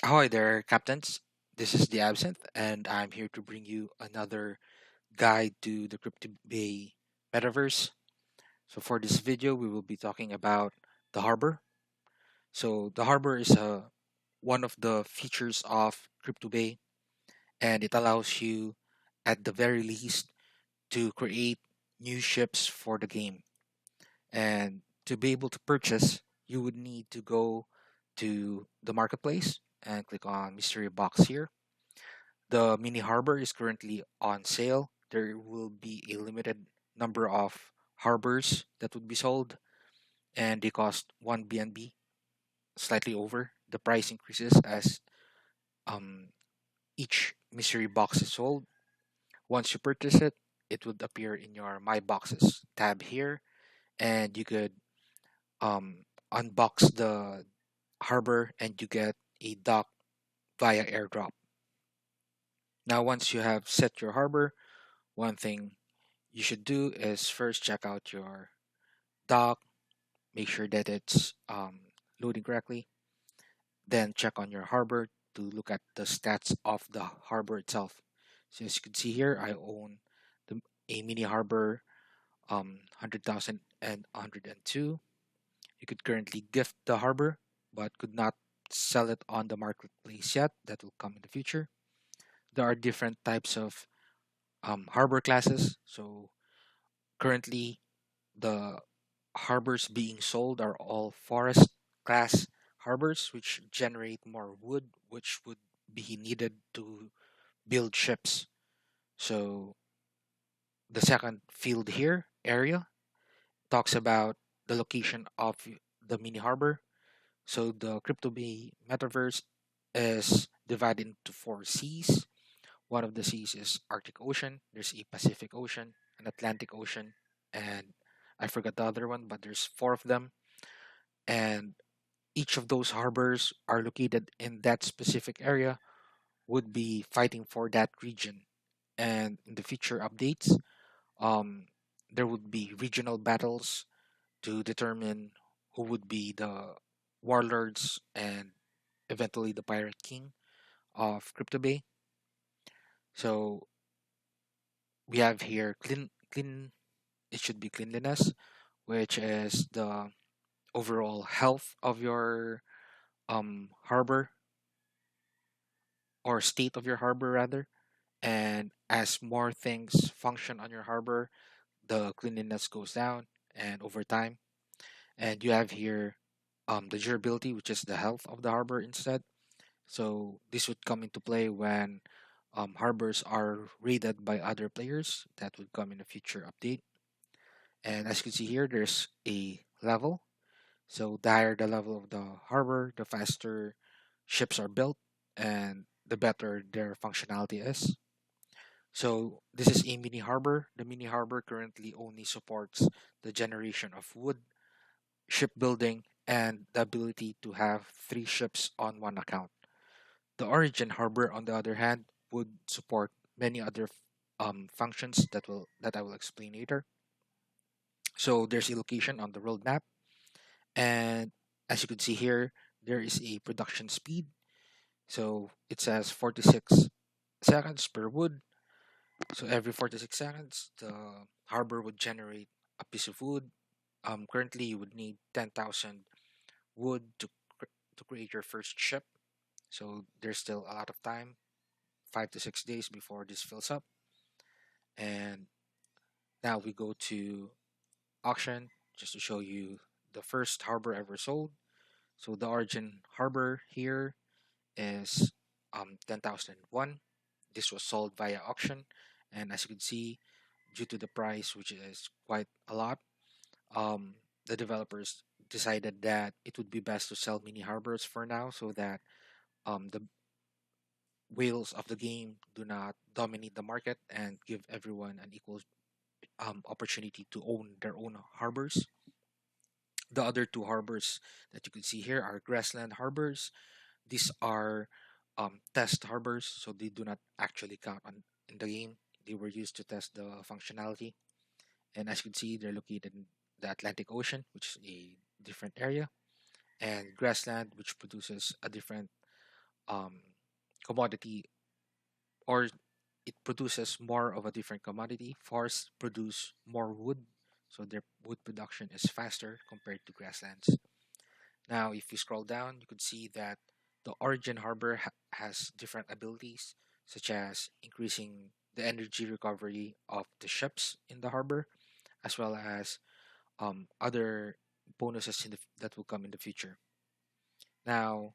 Ahoy there, captains. This is the Absinthe, and I'm here to bring you another guide to the Cryptobay metaverse. So, for this video, we will be talking about the harbor. So, the harbor is one of the features of Cryptobay, and it allows you, at the very least, to create new ships for the game. And to be able to purchase, you would need to go to the marketplace and click on mystery box here. The mini harbor is currently on sale. There will be a limited number of harbors that would be sold, and they cost 1 BNB, slightly over. The price increases as um, each mystery box is sold. Once you purchase it, it would appear in your My Boxes tab here, and you could um, unbox the harbor and you get a dock via airdrop. Now, once you have set your harbor, one thing you should do is first check out your dock, make sure that it's loading correctly, then check on your harbor to look at the stats of the harbor itself. So as you can see here, I own a mini harbor 100,000 and 102. You could currently gift the harbor, but could not sell it on the marketplace yet. That will come in the future. There are different types of harbor classes. So currently, the harbors being sold are all forest class harbors, which generate more wood, which would be needed to build ships. So the second field here, area, talks about the location of the mini harbor. So the Crypto Bay metaverse is divided into four seas. One of the seas is Arctic Ocean, there's a Pacific Ocean, an Atlantic Ocean, and I forgot the other one, but there's four of them. And each of those harbors are located in that specific area would be fighting for that region. And in the future updates, um, there would be regional battles to determine who would be the warlords and eventually the pirate king of Crypto Bay. So we have here clean. It should be cleanliness, which is the overall health of your harbor or state of your harbor rather. And as more things function on your harbor, the cleanliness goes down and over time. And you have here the durability, which is the health of the harbor instead. So this would come into play when harbors are raided by other players. That would come in a future update. And as you can see here, there's a level. So the higher the level of the harbor, the faster ships are built and the better their functionality is. So this is a mini harbor. The mini harbor currently only supports the generation of wood, shipbuilding, and the ability to have three ships on one account. The origin harbor, on the other hand, would support many other functions that I will explain later. So there's a location on the world map, and as you can see here, there is a production speed. So it says 46 seconds per wood. So every 46 seconds, the harbor would generate a piece of wood. Currently, you would need 10,000 wood to create your first ship. So there's still a lot of time, 5 to 6 days before this fills up. And now we go to auction just to show you the first harbor ever sold. So the origin harbor here is 10,001. This was sold via auction, and as you can see, due to the price, which is quite a lot, um, the developers decided that it would be best to sell mini harbors for now, so that the whales of the game do not dominate the market and give everyone an equal opportunity to own their own harbors. The other two harbors that you can see here are grassland harbors. These are test harbors, so they do not actually count on in the game. They were used to test the functionality, and as you can see, they're located in the Atlantic Ocean, which is a different area, and grassland, which produces a different um, commodity, or it produces more of a different commodity. Forests produce more wood, so their wood production is faster compared to grasslands. Now, if you scroll down, you could see that the Origin Harbor has different abilities, such as increasing the energy recovery of the ships in the harbor, as well as other bonuses that will come in the future. Now,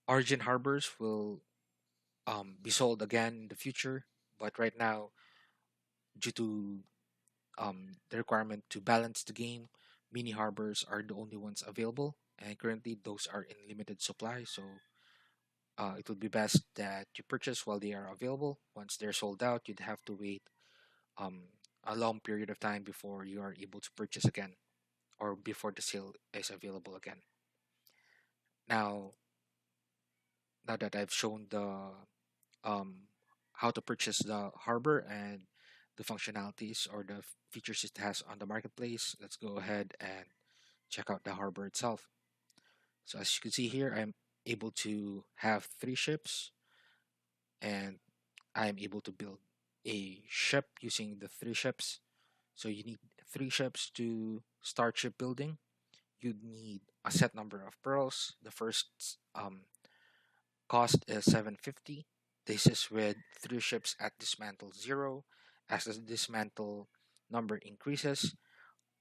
Origin Harbors will be sold again in the future, but right now, due to the requirement to balance the game, mini harbors are the only ones available, and currently those are in limited supply. So it would be best that you purchase while they are available. Once they're sold out, you'd have to wait um, a long period of time before you are able to purchase again, or before the sale is available again. Now, now that I've shown the um, how to purchase the harbor and the functionalities or the features it has on the marketplace, let's go ahead and check out the harbor itself. So as you can see here, I'm able to have three ships, and I'm able to build a ship using the three ships. So you need three ships to start shipbuilding. You need a set number of pearls. The first cost is 750. This is with three ships at dismantle 0. As the dismantle number increases,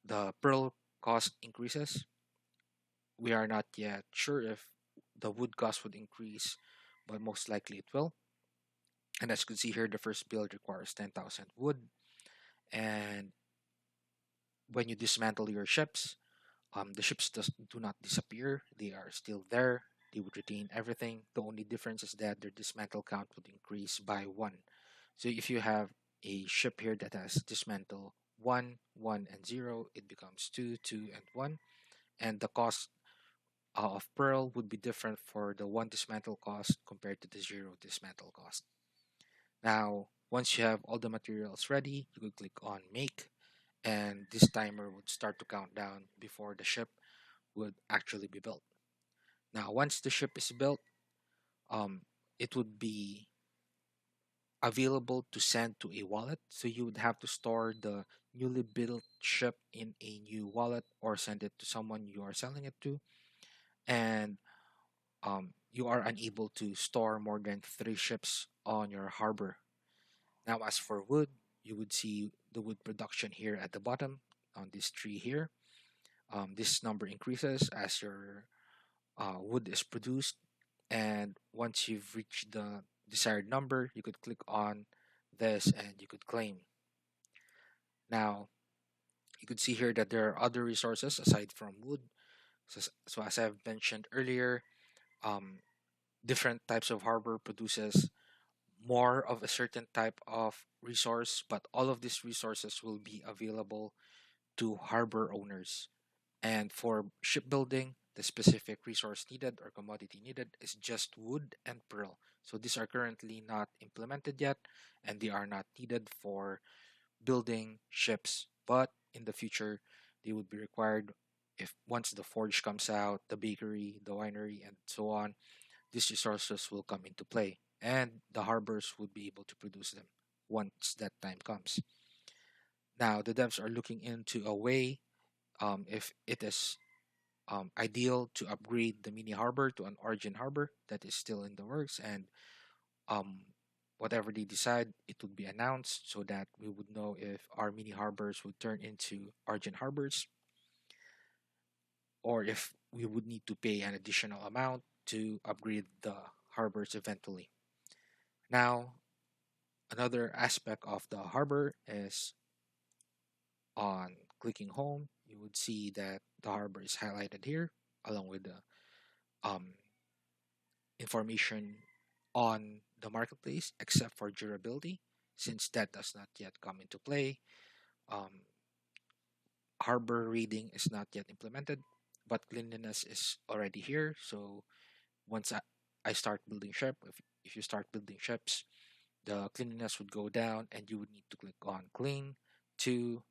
the pearl cost increases. We are not yet sure if the wood cost would increase, but most likely it will. And as you can see here, the first build requires 10,000 wood. And when you dismantle your ships, the ships do not disappear. They are still there. They would retain everything. The only difference is that their dismantle count would increase by 1. So if you have a ship here that has dismantle 1, 1, and 0, it becomes 2, 2, and 1. And the cost of pearl would be different for the 1 dismantle cost compared to the 0 dismantle cost. Now, once you have all the materials ready, you could click on make, and this timer would start to count down before the ship would actually be built. Now, once the ship is built, um, it would be available to send to a wallet. So you would have to store the newly built ship in a new wallet or send it to someone you are selling it to. And you are unable to store more than three ships on your harbor. Now, as for wood, you would see the wood production here at the bottom on this tree here. This number increases as your wood is produced, and once you've reached the desired number, you could click on this and you could claim. Now, you could see here that there are other resources aside from wood. So as I've mentioned earlier, um, different types of harbor produces more of a certain type of resource, but all of these resources will be available to harbor owners. And for shipbuilding, the specific resource needed or commodity needed is just wood and pearl. So these are currently not implemented yet, and they are not needed for building ships. But in the future, they would be required if once the forge comes out, the bakery, the winery, and so on, these resources will come into play, and the harbors would be able to produce them once that time comes. Now, the devs are looking into a way, if it is ideal, to upgrade the mini harbor to an origin harbor. That is still in the works, and um, whatever they decide, it would be announced so that we would know if our mini harbors would turn into origin harbors, or if we would need to pay an additional amount to upgrade the harbors eventually. Now, another aspect of the harbor is on clicking home, you would see that the harbor is highlighted here along with the um, information on the marketplace, except for durability, since that does not yet come into play. Um, Harbor reading is not yet implemented, but cleanliness is already here. So once I start building ship, if you start building ships, the cleanliness would go down, and you would need to click on clean to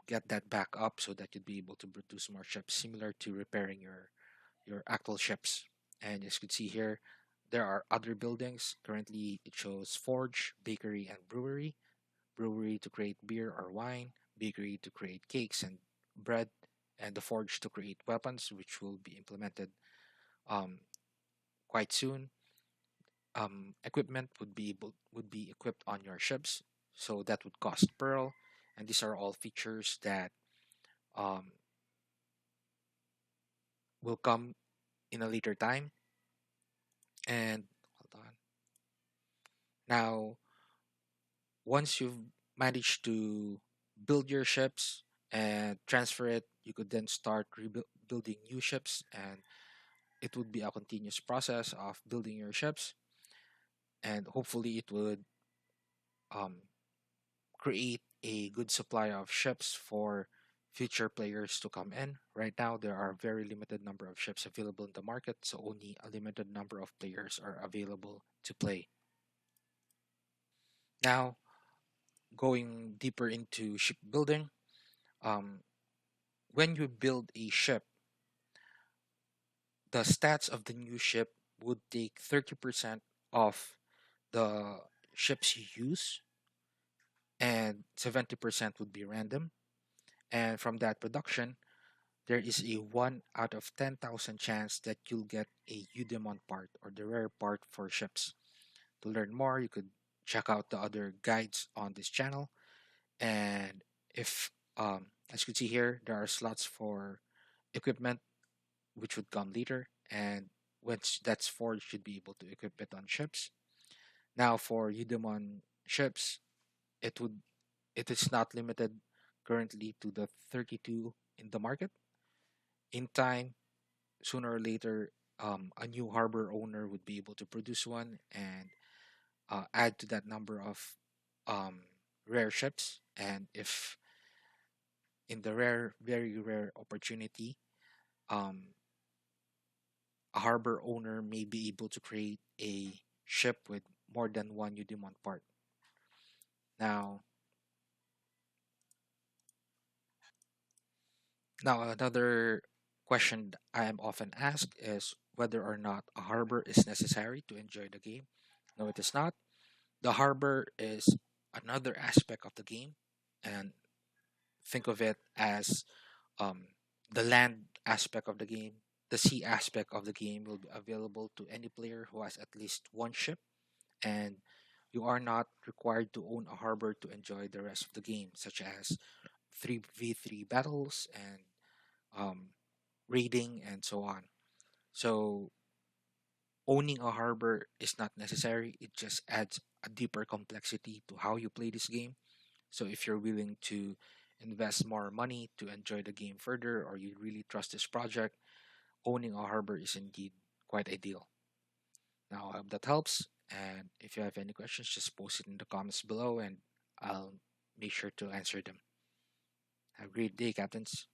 get that back up so that you'd be able to produce more ships, similar to repairing your actual ships. And as you can see here, There are other buildings. Currently, it shows forge, bakery, and brewery. Brewery to create beer or wine, bakery to create cakes and bread, and the forge to create weapons, which will be implemented um, quite soon. Equipment would be equipped on your ships, so that would cost pearl, and these are all features that um, will come in a later time. And hold on. Now, once you've managed to build your ships and transfer it, you could then start building new ships, and it would be a continuous process of building your ships, and hopefully it would um, create a good supply of ships for future players to come in. Right now, there are very limited number of ships available in the market, so only a limited number of players are available to play. Now, going deeper into shipbuilding, um, when you build a ship, the stats of the new ship would take 30% of the ships you use, and 70% would be random. And from that production, there is a 1 out of 10,000 chance that you'll get a Udemon part or the rare part for ships. To learn more, you could check out the other guides on this channel. And if, as you can see here, there are slots for equipment, which would come later. And once that's forged, you should be able to equip it on ships. Now, for Udemon ships, it would it is not limited currently to the 32 in the market. In time, sooner or later, a new harbor owner would be able to produce one and add to that number of um, rare ships. And if in the very rare opportunity, um, a harbor owner may be able to create a ship with more than one Udimont part. Now, another question I am often asked is whether or not a harbor is necessary to enjoy the game. No, it is not. The harbor is another aspect of the game, and think of it as um, the land aspect of the game. The sea aspect of the game will be available to any player who has at least one ship, and you are not required to own a harbor to enjoy the rest of the game, such as 3v3 battles and um, raiding and so on. So, owning a harbor is not necessary, it just adds a deeper complexity to how you play this game. So if you're willing to invest more money to enjoy the game further, or you really trust this project, owning a harbor is indeed quite ideal. Now, I hope that helps. And if you have any questions, just post it in the comments below and I'll make sure to answer them. Have a great day, Captains.